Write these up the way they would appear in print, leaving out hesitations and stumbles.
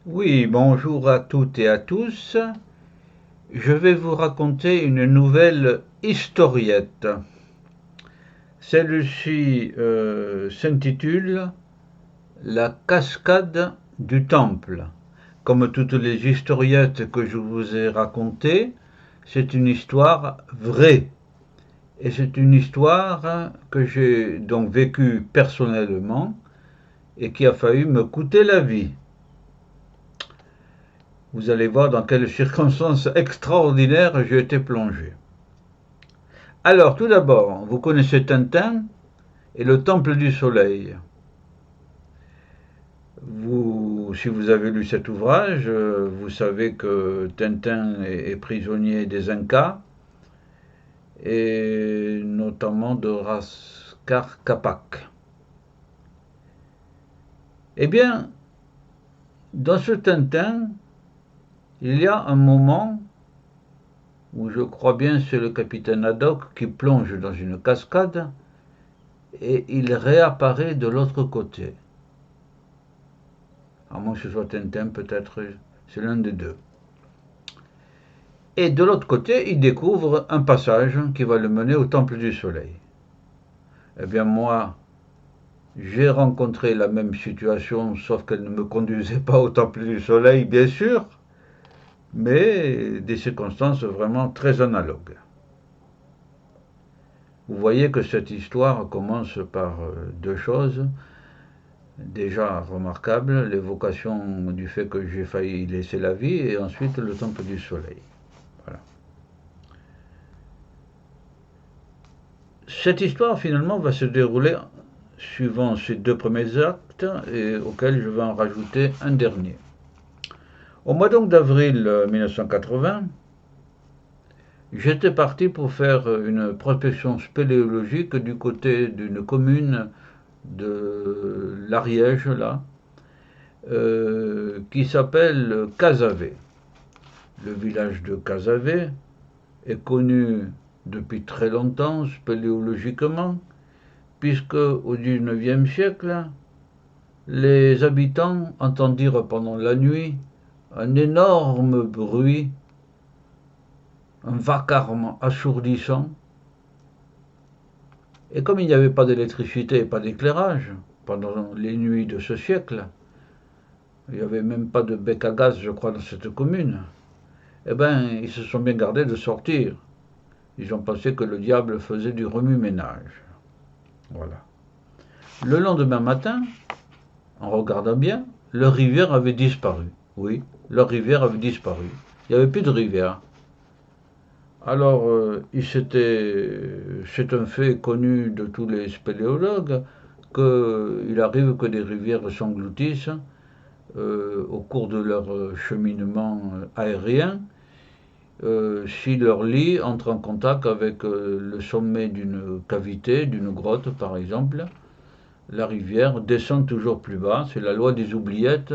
Oui, bonjour à toutes et à tous. Je vais vous raconter une nouvelle historiette. Celle-ci s'intitule La cascade du temple. Comme toutes les historiettes que je vous ai racontées, c'est une histoire vraie. Et c'est une histoire que j'ai donc vécue personnellement et qui a failli me coûter la vie. Vous allez voir dans quelles circonstances extraordinaires j'ai été plongé. Alors, tout d'abord, vous connaissez Tintin et le Temple du Soleil. Si vous avez lu cet ouvrage, vous savez que Tintin est prisonnier des Incas et notamment de Raskar Capac. Eh bien, dans ce Tintin, il y a un moment où je crois bien c'est le capitaine Haddock qui plonge dans une cascade et il réapparaît de l'autre côté. À moins que ce soit Tintin, peut-être c'est l'un des deux. Et de l'autre côté, il découvre un passage qui va le mener au Temple du Soleil. Eh bien moi, j'ai rencontré la même situation, sauf qu'elle ne me conduisait pas au Temple du Soleil, bien sûr, mais des circonstances vraiment très analogues. Vous voyez que cette histoire commence par deux choses déjà remarquables, l'évocation du fait que j'ai failli laisser la vie, et ensuite le Temple du Soleil. Voilà. Cette histoire finalement va se dérouler suivant ces deux premiers actes et auxquels je vais en rajouter un dernier. Au mois donc d'avril 1980, j'étais parti pour faire une prospection spéléologique du côté d'une commune de l'Ariège, là, qui s'appelle Cazavet. Le village de Cazavet est connu depuis très longtemps spéléologiquement, puisque au XIXe siècle, les habitants entendirent pendant la nuit un énorme bruit, un vacarme assourdissant, et comme il n'y avait pas d'électricité et pas d'éclairage pendant les nuits de ce siècle, il n'y avait même pas de bec à gaz, je crois, dans cette commune, eh bien, ils se sont bien gardés de sortir. Ils ont pensé que le diable faisait du remue-ménage. Voilà. Le lendemain matin, en regardant bien, leur rivière avait disparu. Oui, leur rivière avait disparu. Il n'y avait plus de rivière. Alors, c'est un fait connu de tous les spéléologues qu'il arrive que des rivières s'engloutissent au cours de leur cheminement aérien si leur lit entre en contact avec le sommet d'une cavité, d'une grotte par exemple. La rivière descend toujours plus bas. C'est la loi des oubliettes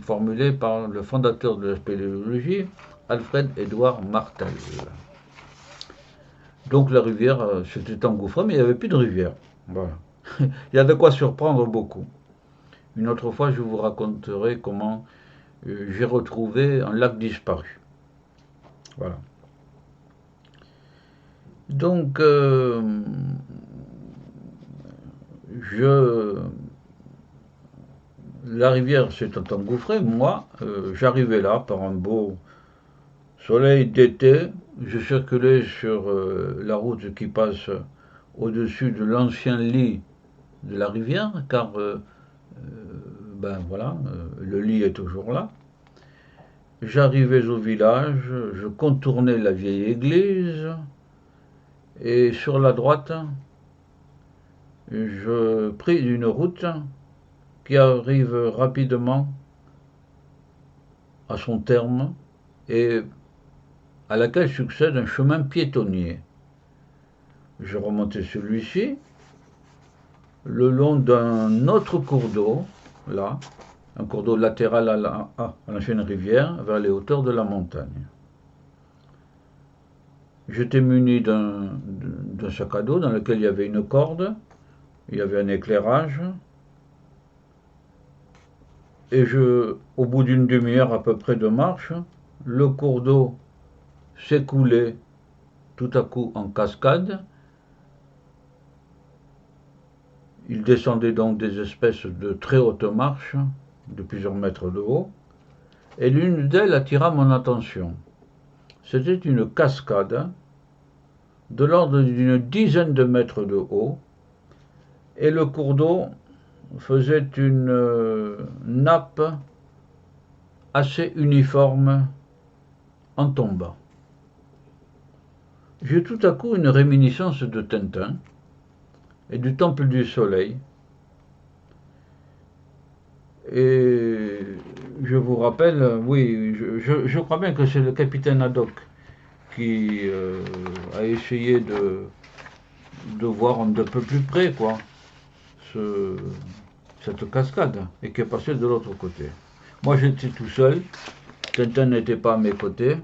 formulée par le fondateur de la spéléologie, Alfred Edward Martel. Donc la rivière s'était engouffrée, mais il n'y avait plus de rivière. Voilà. Il y a de quoi surprendre beaucoup. Une autre fois, je vous raconterai comment j'ai retrouvé un lac disparu. Voilà. Donc, je la rivière s'étant engouffrée, moi, j'arrivais là par un beau soleil d'été. Je circulais sur la route qui passe au-dessus de l'ancien lit de la rivière, car ben voilà, le lit est toujours là. J'arrivais au village, je contournais la vieille église, et sur la droite, je pris une route qui arrive rapidement à son terme et à laquelle succède un chemin piétonnier. Je remontais celui-ci le long d'un autre cours d'eau, là, un cours d'eau latéral à l'ancienne rivière, vers les hauteurs de la montagne. J'étais muni d'un sac à dos dans lequel il y avait une corde, il y avait un éclairage, Et au bout d'une demi-heure à peu près de marche, le cours d'eau s'écoulait tout à coup en cascade. Il descendait donc des espèces de très hautes marches, de plusieurs mètres de haut, et l'une d'elles attira mon attention. C'était une cascade de l'ordre d'une dizaine de mètres de haut, et le cours d'eau faisait une nappe assez uniforme en tombant. J'ai tout à coup une réminiscence de Tintin et du Temple du Soleil. Et je vous rappelle, oui, je crois bien que c'est le capitaine Haddock qui a essayé de voir de peu plus près, quoi, cette cascade, et qui est passé de l'autre côté. Moi, j'étais tout seul, Tintin n'était pas à mes côtés,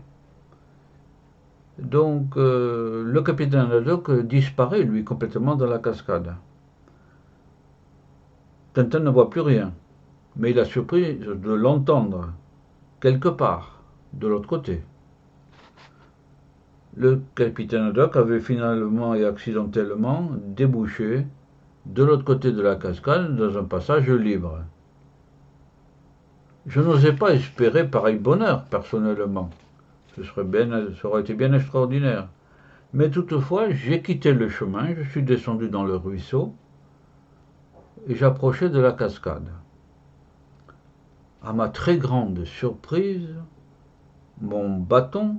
donc le capitaine Haddock disparaît, lui, complètement dans la cascade. Tintin ne voit plus rien, mais il a surpris de l'entendre quelque part, de l'autre côté. Le capitaine Haddock avait finalement et accidentellement débouché de l'autre côté de la cascade dans un passage libre. Je n'osais pas espérer pareil bonheur, personnellement. Ça aurait été bien extraordinaire. Mais toutefois, j'ai quitté le chemin, je suis descendu dans le ruisseau et j'approchais de la cascade. À ma très grande surprise, mon bâton,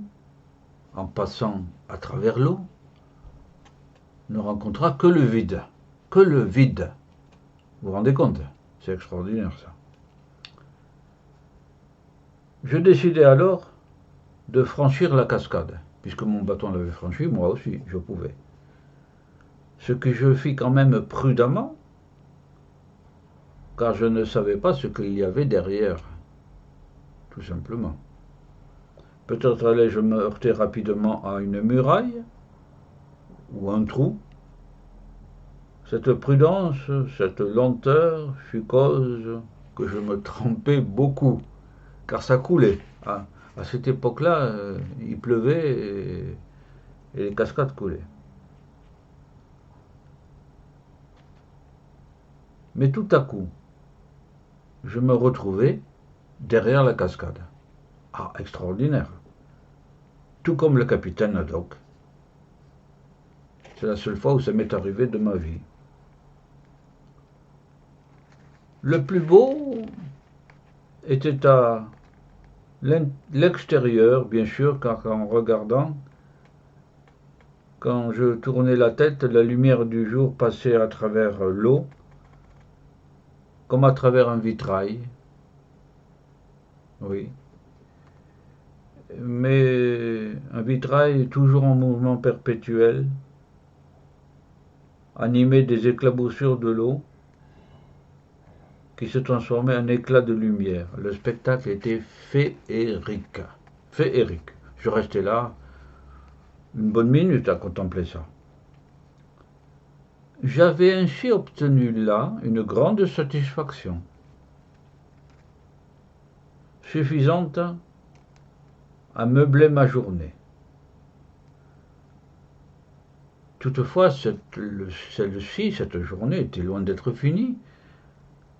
en passant à travers l'eau, ne rencontra que le vide. Que le vide. Vous vous rendez compte? C'est extraordinaire, ça. Je décidai alors de franchir la cascade. Puisque mon bâton l'avait franchi, moi aussi, je pouvais. Ce que je fis quand même prudemment, car je ne savais pas ce qu'il y avait derrière, tout simplement. Peut-être allais-je me heurter rapidement à une muraille ou un trou. Cette prudence, cette lenteur fut cause que je me trempais beaucoup, car ça coulait. À cette époque-là, il pleuvait et les cascades coulaient. Mais tout à coup, je me retrouvais derrière la cascade. Ah, extraordinaire. Tout comme le capitaine Haddock. C'est la seule fois où ça m'est arrivé de ma vie. Le plus beau était à l'extérieur, bien sûr, car en regardant, quand je tournais la tête, la lumière du jour passait à travers l'eau, comme à travers un vitrail. Oui. Mais un vitrail toujours en mouvement perpétuel, animé des éclaboussures de l'eau, qui se transformait en éclats de lumière. Le spectacle était féerique. Féerique. Je restais là une bonne minute à contempler ça. J'avais ainsi obtenu là une grande satisfaction, suffisante à meubler ma journée. Toutefois, celle-ci, cette journée, était loin d'être finie,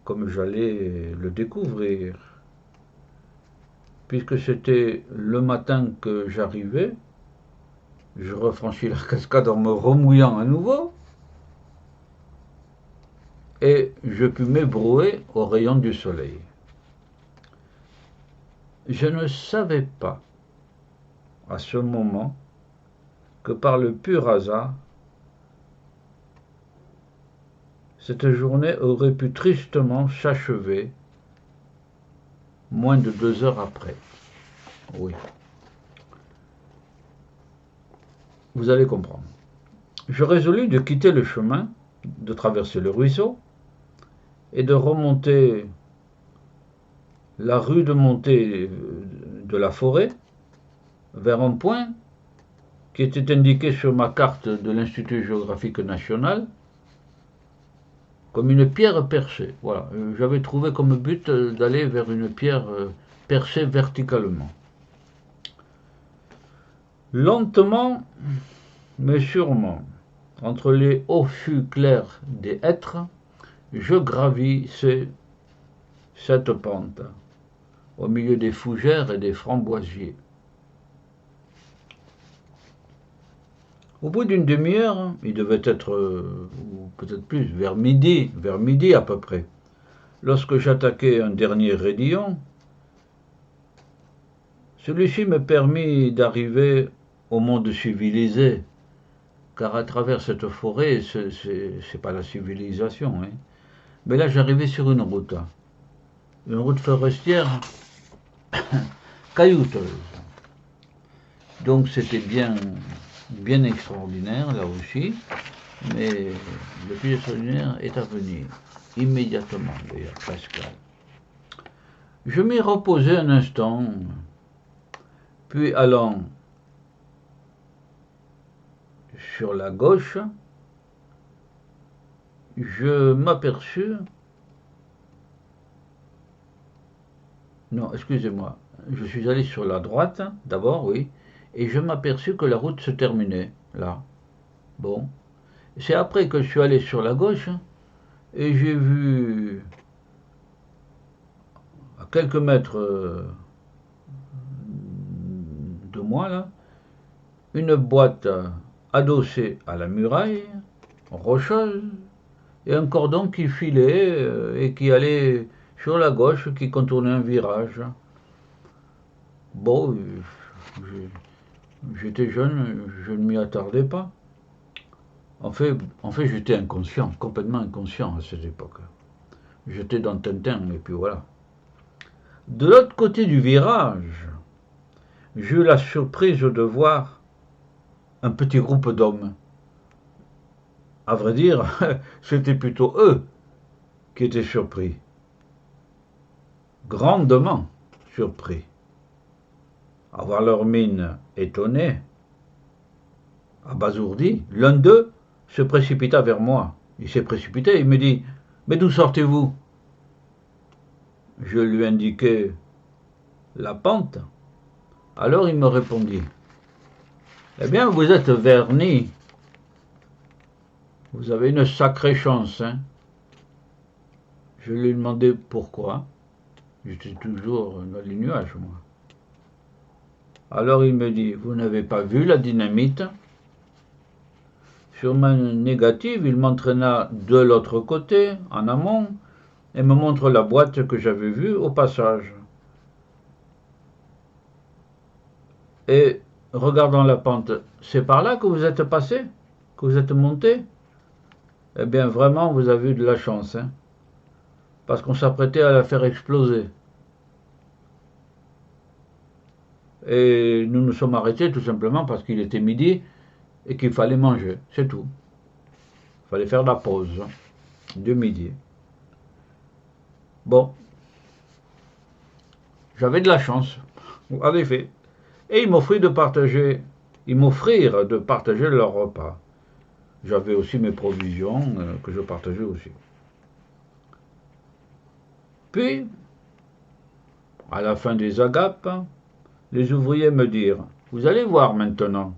comme j'allais le découvrir. Puisque c'était le matin que j'arrivais, je refranchis la cascade en me remouillant à nouveau, et je pus m'ébrouer aux rayons du soleil. Je ne savais pas, à ce moment, que par le pur hasard, cette journée aurait pu tristement s'achever moins de 2 heures après. Oui. Vous allez comprendre. Je résolus de quitter le chemin, de traverser le ruisseau et de remonter la rue de montée de la forêt vers un point qui était indiqué sur ma carte de l'Institut géographique national comme une pierre percée. Voilà, j'avais trouvé comme but d'aller vers une pierre percée verticalement. Lentement, mais sûrement, entre les hauts fûts clairs des hêtres, je gravis cette pente, au milieu des fougères et des framboisiers. Au bout d'une demi-heure, il devait être, ou peut-être plus, vers midi à peu près, lorsque j'attaquai un dernier raidillon, celui-ci me permit d'arriver au monde civilisé, car à travers cette forêt, c'est pas la civilisation, hein. Mais là, j'arrivais sur une route forestière caillouteuse. Donc c'était bien extraordinaire là aussi, mais le plus extraordinaire est à venir, immédiatement d'ailleurs, Pascal. Je m'y reposai un instant, puis allant sur la gauche, je m'aperçus... Non, excusez-moi, je suis allé sur la droite, d'abord, oui, et je m'aperçus que la route se terminait, là. Bon. C'est après que je suis allé sur la gauche, et j'ai vu, à quelques mètres de moi, là, une boîte adossée à la muraille, rocheuse, et un cordon qui filait et qui allait sur la gauche, qui contournait un virage. Bon, j'étais jeune, je ne m'y attardais pas. En fait, j'étais inconscient, complètement inconscient à cette époque. J'étais dans Tintin, et puis voilà. De l'autre côté du virage, j'eus la surprise de voir un petit groupe d'hommes. À vrai dire, c'était plutôt eux qui étaient surpris. Grandement surpris. À voir leur mine étonnée, abasourdi, l'un d'eux se précipita vers moi. Il s'est précipité, il me dit « Mais d'où sortez-vous » Je lui indiquai la pente. Alors il me répondit « Eh bien, vous êtes verni. Vous avez une sacrée chance, hein ?» Je lui ai demandé pourquoi. J'étais toujours dans les nuages, moi. Alors il me dit « Vous n'avez pas vu la dynamite ?» Sur ma négative, il m'entraîna de l'autre côté, en amont, et me montre la boîte que j'avais vue au passage. Et, regardant la pente, c'est par là que vous êtes passé, que vous êtes monté? Eh bien, vraiment, vous avez eu de la chance, hein, parce qu'on s'apprêtait à la faire exploser. Et nous nous sommes arrêtés tout simplement parce qu'il était midi et qu'il fallait manger, c'est tout. Il fallait faire la pause de midi. Bon, j'avais de la chance, en effet. Et ils m'offrirent de partager leur repas. J'avais aussi mes provisions que je partageais aussi. Puis, à la fin des agapes, les ouvriers me dirent « Vous allez voir maintenant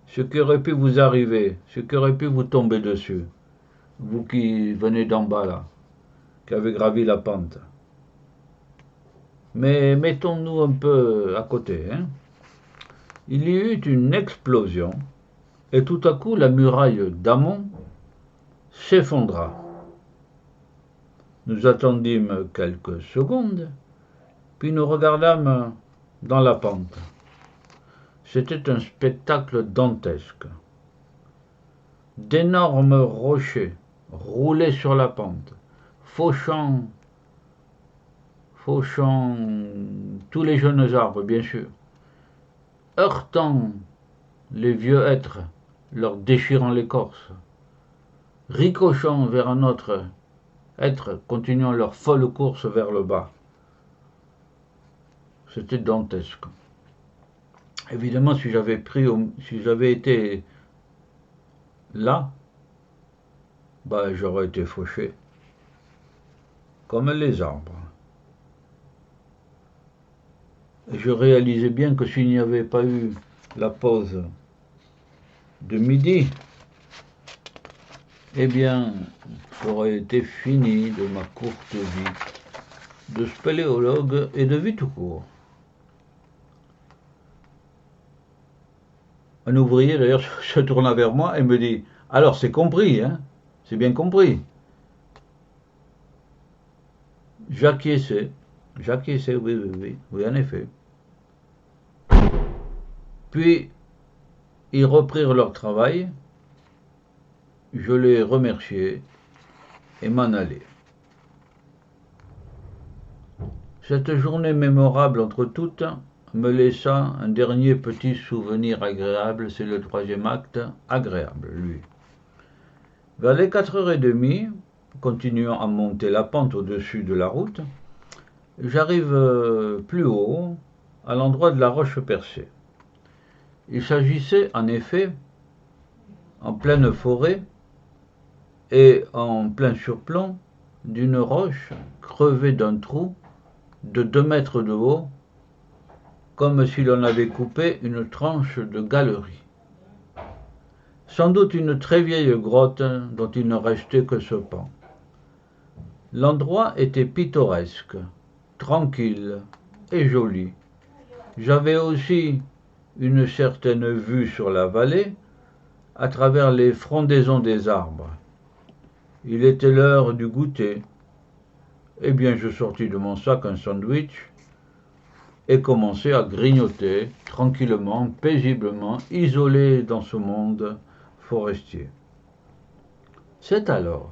ce qui aurait pu vous arriver, ce qui aurait pu vous tomber dessus, vous qui venez d'en bas là, qui avez gravi la pente. Mais mettons-nous un peu à côté, hein. Il y eut une explosion, et tout à coup la muraille d'amont s'effondra. Nous attendîmes quelques secondes, puis nous regardâmes dans la pente. C'était un spectacle dantesque. D'énormes rochers roulaient sur la pente, fauchant tous les jeunes arbres, bien sûr, heurtant les vieux hêtres, leur déchirant l'écorce, ricochant vers un autre être, continuant leur folle course vers le bas. C'était dantesque. Évidemment, si j'avais été là, bah, j'aurais été fauché, comme les arbres. Et je réalisais bien que s'il n'y avait pas eu la pause de midi, eh bien, j'aurais été fini de ma courte vie de spéléologue et de vie tout court. Un ouvrier, d'ailleurs, se tourna vers moi et me dit « Alors, c'est compris, hein? C'est bien compris ?» J'acquiesçais, oui, en effet. Puis, ils reprirent leur travail, je les remerciai et m'en allai. Cette journée mémorable entre toutes me laissa un dernier petit souvenir agréable, c'est le troisième acte, agréable, lui. Vers les 4h30, continuant à monter la pente au-dessus de la route, j'arrive plus haut, à l'endroit de la roche percée. Il s'agissait en effet, en pleine forêt et en plein surplomb, d'une roche crevée d'un trou de 2 mètres de haut, comme si l'on avait coupé une tranche de galerie. Sans doute une très vieille grotte dont il ne restait que ce pan. L'endroit était pittoresque, tranquille et joli. J'avais aussi une certaine vue sur la vallée à travers les frondaisons des arbres. Il était l'heure du goûter. Eh bien, je sortis de mon sac un sandwich et commençai à grignoter tranquillement, paisiblement, isolé dans ce monde forestier. C'est alors,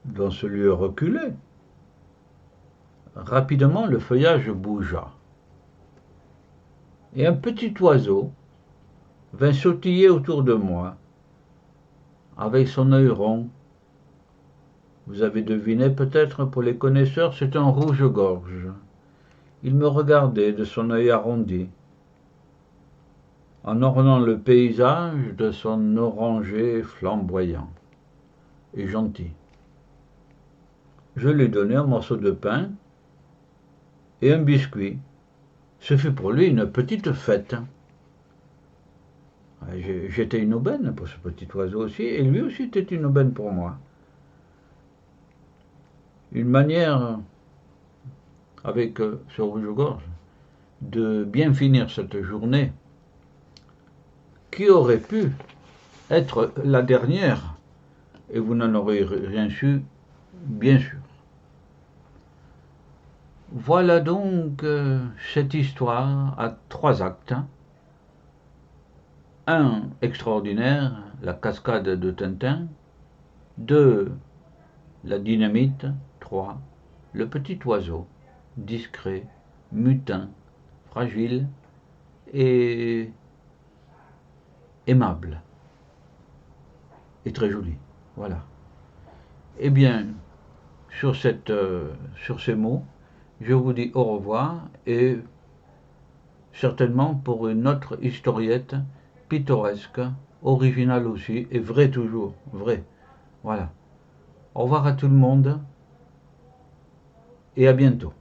dans ce lieu reculé, rapidement le feuillage bougea, et un petit oiseau vint sautiller autour de moi, avec son œil rond. Vous avez deviné peut-être, pour les connaisseurs, c'est un rouge-gorge. Il me regardait de son œil arrondi, en ornant le paysage de son orangé flamboyant et gentil. Je lui donnai un morceau de pain et un biscuit. Ce fut pour lui une petite fête. J'étais une aubaine pour ce petit oiseau aussi, et lui aussi était une aubaine pour moi. Une manière, avec ce rouge-gorge, de bien finir cette journée, qui aurait pu être la dernière, et vous n'en aurez rien su, bien sûr. Voilà donc cette histoire à 3 actes. Un, extraordinaire, la cascade de Tintin. 2, la dynamite. 3, le petit oiseau, discret, mutin, fragile et aimable et très joli. Voilà. Eh bien, sur ces mots, je vous dis au revoir et certainement pour une autre historiette pittoresque, originale aussi et vraie toujours, vraie. Voilà. Au revoir à tout le monde et à bientôt.